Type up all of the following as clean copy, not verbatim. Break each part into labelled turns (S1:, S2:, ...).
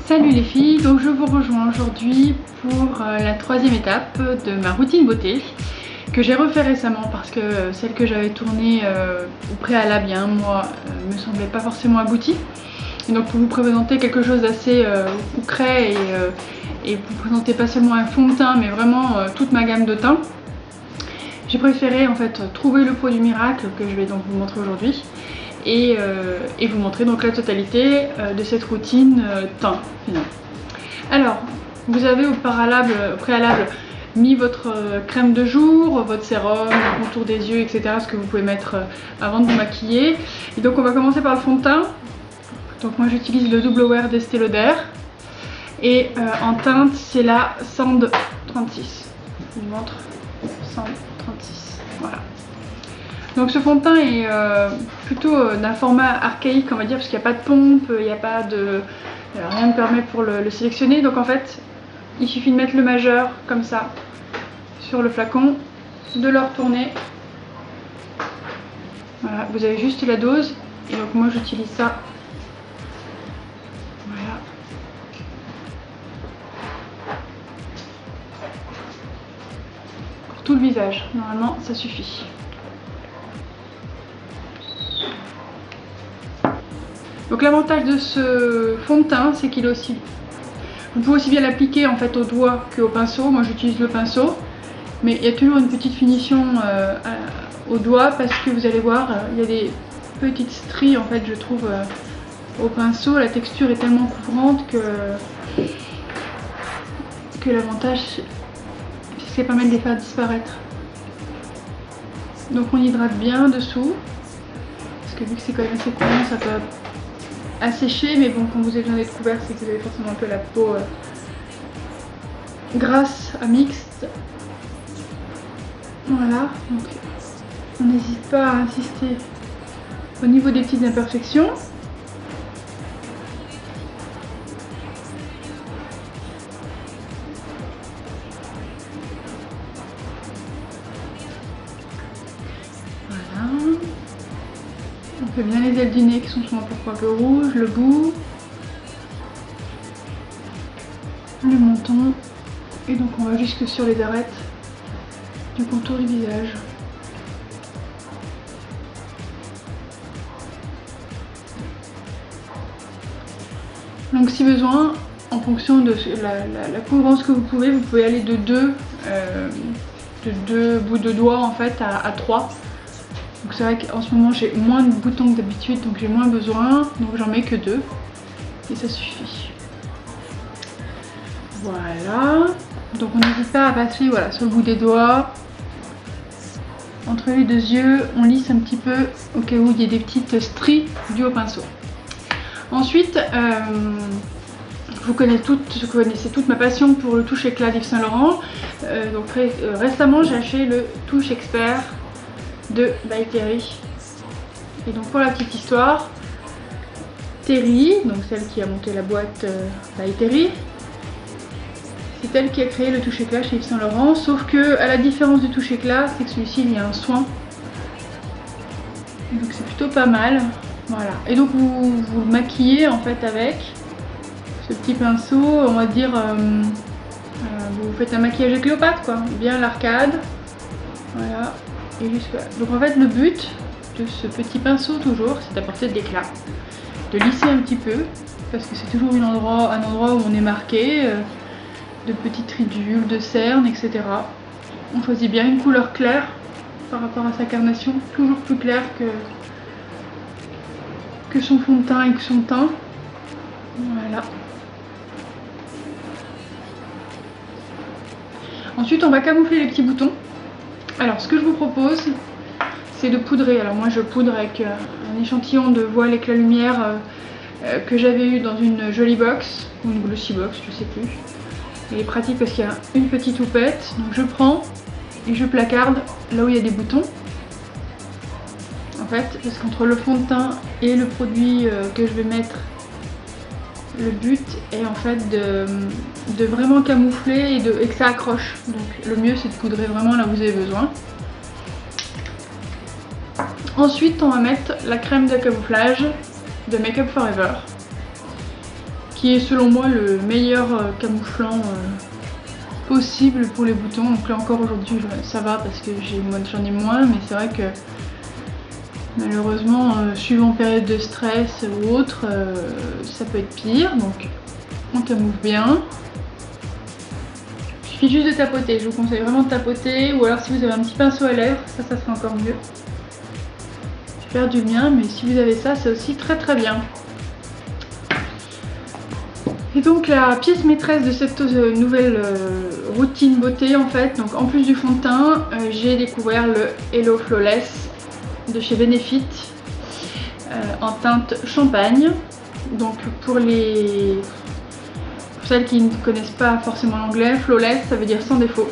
S1: Salut les filles, donc je vous rejoins aujourd'hui pour la troisième étape de ma routine beauté que j'ai refait récemment parce que celle que j'avais tournée au préalable il y a un mois me semblait pas forcément aboutie. Et donc pour vous présenter quelque chose d'assez concret et pour vous présenter pas seulement un fond de teint mais vraiment toute ma gamme de teints, j'ai préféré en fait trouver le produit miracle que je vais donc vous montrer aujourd'hui. Et vous montrer donc la totalité de cette routine teint finalement. Alors, vous avez au préalable mis votre crème de jour, votre sérum, le contour des yeux, etc. Ce que vous pouvez mettre avant de vous maquiller. Et donc on va commencer par le fond de teint. Donc moi j'utilise le Double Wear d'Estée Lauder. Et en teinte c'est la Sand 36. Je vous montre Sand 36. Voilà. Donc ce fond de teint est plutôt d'un format archaïque on va dire, parce qu'il n'y a pas de pompe, il n'y a pas de... rien ne permet pour le sélectionner. Donc en fait il suffit de mettre le majeur comme ça sur le flacon, de le retourner. Voilà, vous avez juste la dose et donc moi j'utilise ça. Voilà. Pour tout le visage, normalement ça suffit. Donc l'avantage de ce fond de teint, c'est qu'il est aussi... Vous pouvez aussi bien l'appliquer en fait au doigt qu'au pinceau. Moi j'utilise le pinceau, mais il y a toujours une petite finition au doigt parce que vous allez voir, il y a des petites stries en fait je trouve au pinceau. La texture est tellement couvrante que l'avantage c'est pas mal de les faire disparaître. Donc on hydrate bien dessous, parce que vu que c'est quand même assez couvrant, ça peut assécher, mais bon, quand vous avez besoin d'être couvert, c'est que vous avez forcément un peu la peau grasse à mixte. Voilà, donc on n'hésite pas à insister au niveau des petites imperfections. Voilà. On fait bien les ailes du nez qui sont souvent parfois un peu rouges, le bout, le menton, et donc on va jusque sur les arêtes du contour du visage. Donc si besoin, en fonction de la couvrance que vous pouvez aller de deux bouts de doigts en fait à 3. Donc c'est vrai qu'en ce moment j'ai moins de boutons que d'habitude, donc j'ai moins besoin, donc j'en mets que 2 et ça suffit. Voilà, donc on n'hésite pas à passer voilà, sur le bout des doigts, entre les deux yeux, on lisse un petit peu au cas où il y a des petites stries dues au pinceau. Ensuite, vous connaissez toute ma passion pour le touche éclat d'Yves Saint Laurent. Donc récemment j'ai acheté le touche expert de By Terry. Et donc pour la petite histoire, Terry, donc celle qui a monté la boîte By Terry, c'est elle qui a créé le touche éclat chez Yves Saint Laurent, sauf que à la différence du touche éclat, c'est que celui-ci il y a un soin, donc c'est plutôt pas mal. Voilà, et donc vous maquillez en fait avec ce petit pinceau, on va dire vous faites un maquillage de Cléopâtre quoi, bien l'arcade, voilà. Et jusque là. Donc en fait le but de ce petit pinceau toujours c'est d'apporter de l'éclat, de lisser un petit peu parce que c'est toujours un endroit où on est marqué de petites ridules, de cernes, etc. On choisit bien une couleur claire par rapport à sa carnation, toujours plus claire que son fond de teint et que son teint. Voilà. Ensuite on va camoufler les petits boutons. Alors ce que je vous propose c'est de poudrer. Alors moi je poudre avec un échantillon de voile éclat lumière que j'avais eu dans une jolie box ou une glossy box, je sais plus. Il est pratique parce qu'il y a une petite houppette. Donc je prends et je placarde là où il y a des boutons. En fait, parce qu'entre le fond de teint et le produit que je vais mettre, le but est en fait de vraiment camoufler et que ça accroche. Donc le mieux c'est de poudrer vraiment là où vous avez besoin. Ensuite on va mettre la crème de camouflage de Make Up For Ever qui est selon moi le meilleur camouflant possible pour les boutons. Donc là encore aujourd'hui ça va parce que j'en ai moins, mais c'est vrai que malheureusement suivant période de stress ou autre ça peut être pire. Donc on camoufle bien. Il suffit juste de tapoter, je vous conseille vraiment de tapoter, ou alors si vous avez un petit pinceau à lèvres, ça sera encore mieux. J'ai perdu le mien, mais si vous avez ça, c'est aussi très très bien. Et donc la pièce maîtresse de cette nouvelle routine beauté en fait, donc en plus du fond de teint, j'ai découvert le Hello Flawless de chez Benefit en teinte champagne. Donc pour celles qui ne connaissent pas forcément l'anglais, flawless ça veut dire sans défaut.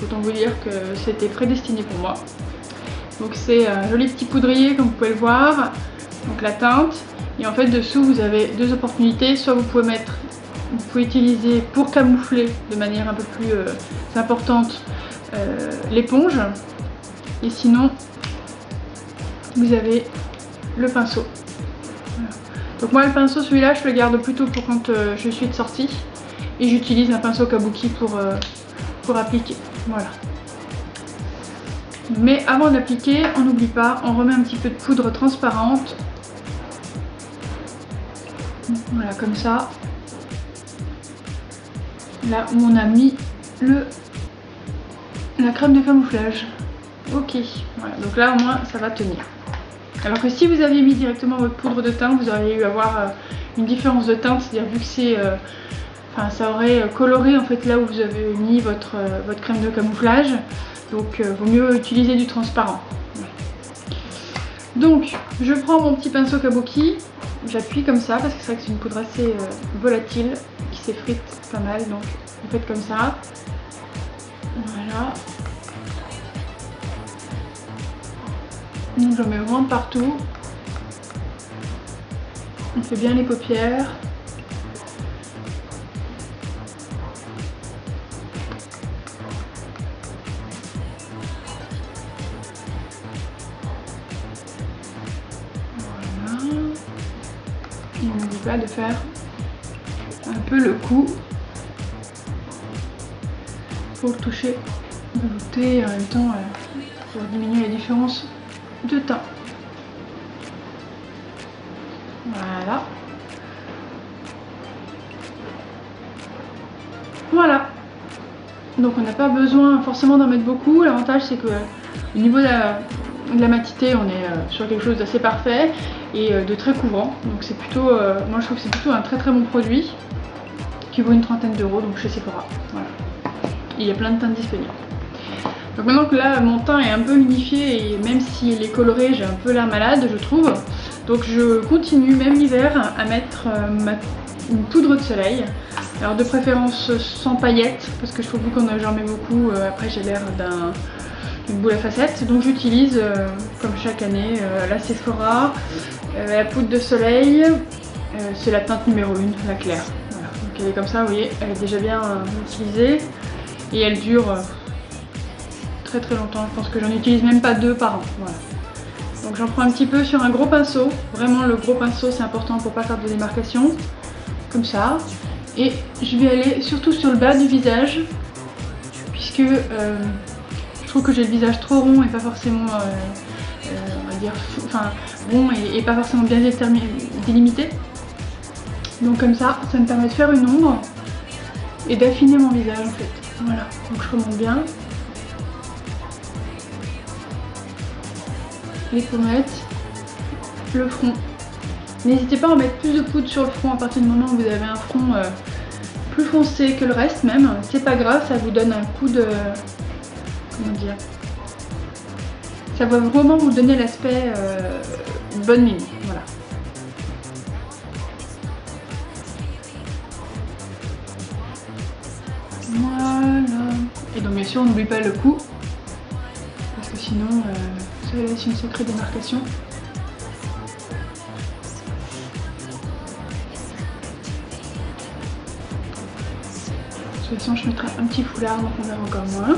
S1: Autant vous dire que c'était prédestiné pour moi. Donc c'est un joli petit poudrier comme vous pouvez le voir, donc la teinte. Et en fait dessous vous avez deux opportunités, soit vous pouvez utiliser pour camoufler de manière un peu plus importante l'éponge, et sinon vous avez le pinceau. Voilà. Donc moi le pinceau celui-là je le garde plutôt pour quand je suis de sortie, et j'utilise un pinceau kabuki pour appliquer. Voilà. Mais avant d'appliquer, on n'oublie pas, on remet un petit peu de poudre transparente. Voilà, comme ça. Là où on a mis la crème de camouflage. Ok, voilà, donc là au moins ça va tenir. Alors que si vous aviez mis directement votre poudre de teint, vous auriez eu à avoir une différence de teinte, c'est-à-dire vu que c'est... ça aurait coloré en fait là où vous avez mis votre crème de camouflage. Donc vaut mieux utiliser du transparent. Donc je prends mon petit pinceau kabuki, j'appuie comme ça parce que c'est vrai que c'est une poudre assez volatile qui s'effrite pas mal, donc vous faites comme ça. Voilà. Donc j'en mets vraiment partout. On fait bien les paupières. Et on n'oublie pas de faire un peu le cou pour toucher, ajouter et en même temps pour diminuer la différence de teint. Voilà. Voilà. Donc on n'a pas besoin forcément d'en mettre beaucoup. L'avantage c'est que au niveau de la matité, on est sur quelque chose d'assez parfait et de très couvrant. Donc c'est plutôt, moi je trouve que c'est plutôt un très très bon produit qui vaut une trentaine d'euros, donc chez Sephora. Voilà. Et il y a plein de teintes disponibles. Donc maintenant que là mon teint est un peu unifié et même s'il est coloré, j'ai un peu l'air malade je trouve. Donc je continue même l'hiver à mettre une poudre de soleil. Alors de préférence sans paillettes parce que je trouve que quand j'en mets beaucoup, après j'ai l'air d'une boule à facettes. Donc j'utilise comme chaque année la Sephora, la poudre de soleil, c'est la teinte numéro 1, la claire. Voilà. Donc elle est comme ça, vous voyez, elle est déjà bien utilisée et elle dure très très longtemps. Je pense que j'en utilise même pas 2 par an. Voilà. Donc j'en prends un petit peu sur un gros pinceau. Vraiment le gros pinceau c'est important pour pas faire de démarcation. Comme ça. Et je vais aller surtout sur le bas du visage. Puisque je trouve que j'ai le visage trop rond et pas forcément on va dire rond et pas forcément bien délimité. Donc comme ça me permet de faire une ombre et d'affiner mon visage en fait. Voilà, donc je remonte bien. Les pommettes, le front. N'hésitez pas à en mettre plus de poudre sur le front à partir du moment où vous avez un front plus foncé que le reste même. C'est pas grave, ça vous donne un coup de... comment dire, ça va vraiment vous donner l'aspect bonne mine. Voilà. Voilà. Et donc bien sûr on n'oublie pas le cou. Parce que sinon ça laisse une sacrée démarcation. De toute façon je mettrai un petit foulard donc on verra encore moins.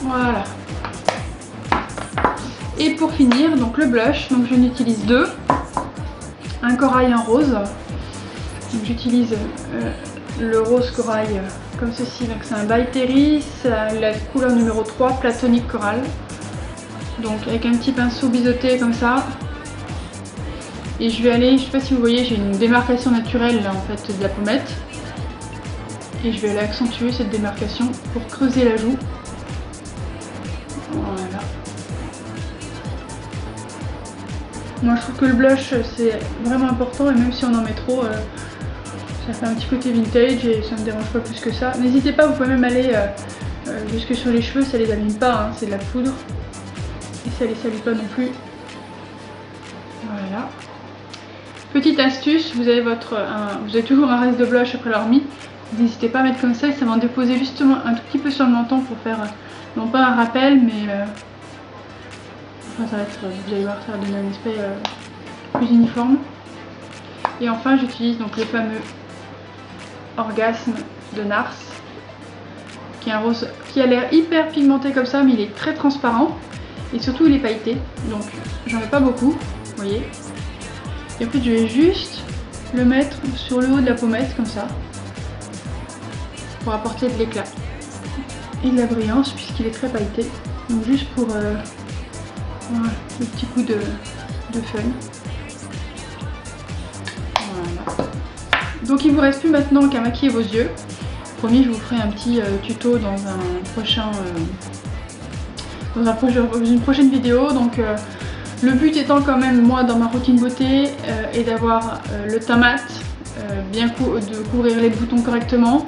S1: Voilà. Et pour finir donc le blush, donc je n'utilise 2. un corail en rose. J'utilise le rose corail comme ceci, donc c'est un By Terry, la couleur numéro 3, platonique coral. Donc avec un petit pinceau biseauté comme ça. Et je vais aller, je sais pas si vous voyez, j'ai une démarcation naturelle là, en fait de la pommette. Et je vais aller accentuer cette démarcation pour creuser la joue. Voilà. Moi je trouve que le blush c'est vraiment important et même si on en met trop, ça fait un petit côté vintage et ça me dérange pas plus que ça. N'hésitez pas, vous pouvez même aller jusque sur les cheveux, ça les abîme pas, hein, c'est de la poudre. Et ça les salit pas non plus. Voilà. Petite astuce, vous avez toujours un reste de blush après l'avoir mis. N'hésitez pas à mettre comme ça et ça va en déposer justement un tout petit peu sur le menton pour faire, non pas un rappel, mais enfin ça va être, vous allez voir, ça va donner un aspect plus uniforme. Et enfin j'utilise donc le fameux Orgasme de Nars, qui est un rose qui a l'air hyper pigmenté comme ça, mais il est très transparent et surtout il est pailleté, donc j'en mets pas beaucoup, vous voyez. Et en fait je vais juste le mettre sur le haut de la pommette comme ça pour apporter de l'éclat et de la brillance puisqu'il est très pailleté. Donc juste pour voilà, le petit coup de fun. Voilà. Donc il vous reste plus maintenant qu'à maquiller vos yeux. Promis, je vous ferai un petit tuto dans une prochaine vidéo. Donc le but étant quand même, moi dans ma routine beauté, est d'avoir le teint mat, de couvrir les boutons correctement,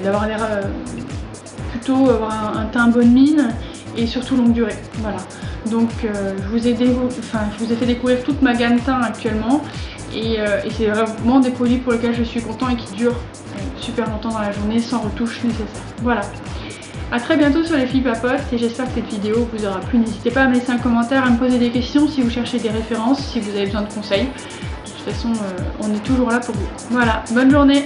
S1: d'avoir l'air plutôt avoir un teint bonne mine et surtout longue durée. Voilà. Donc je vous ai fait découvrir toute ma gamme teint actuellement. Et c'est vraiment des produits pour lesquels je suis content et qui durent super longtemps dans la journée sans retouche nécessaire. Voilà. A très bientôt sur les filles papotes et j'espère que cette vidéo vous aura plu. N'hésitez pas à me laisser un commentaire, à me poser des questions si vous cherchez des références, si vous avez besoin de conseils. De toute façon, on est toujours là pour vous. Voilà, bonne journée!